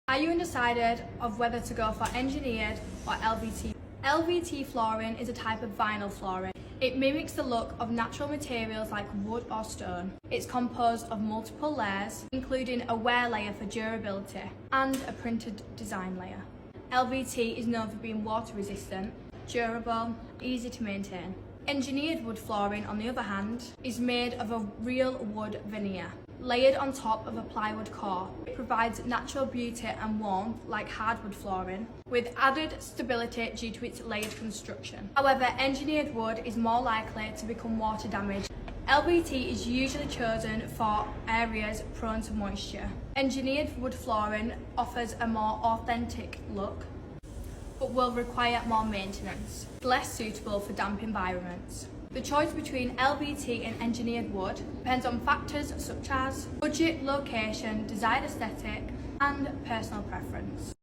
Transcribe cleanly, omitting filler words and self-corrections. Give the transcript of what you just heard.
Are you undecided of whether to go for engineered or LVT? LVT flooring is a type of vinyl flooring. It mimics the look of natural materials like wood or stone. It's composed of multiple layers, including a wear layer for durability and a printed design layer. LVT is known for being water resistant, durable, easy to maintain. Engineered wood flooring, on the other hand, is made of a real wood veneer, layered on top of a plywood core. It provides natural beauty and warmth like hardwood flooring, with added stability due to its layered construction. However, engineered wood is more likely to become water damaged. LVT is usually chosen for areas prone to moisture. Engineered wood flooring offers a more authentic look, but will require more maintenance, less suitable for damp environments. The choice between LVT and engineered wood depends on factors such as budget, location, desired aesthetic, and personal preference.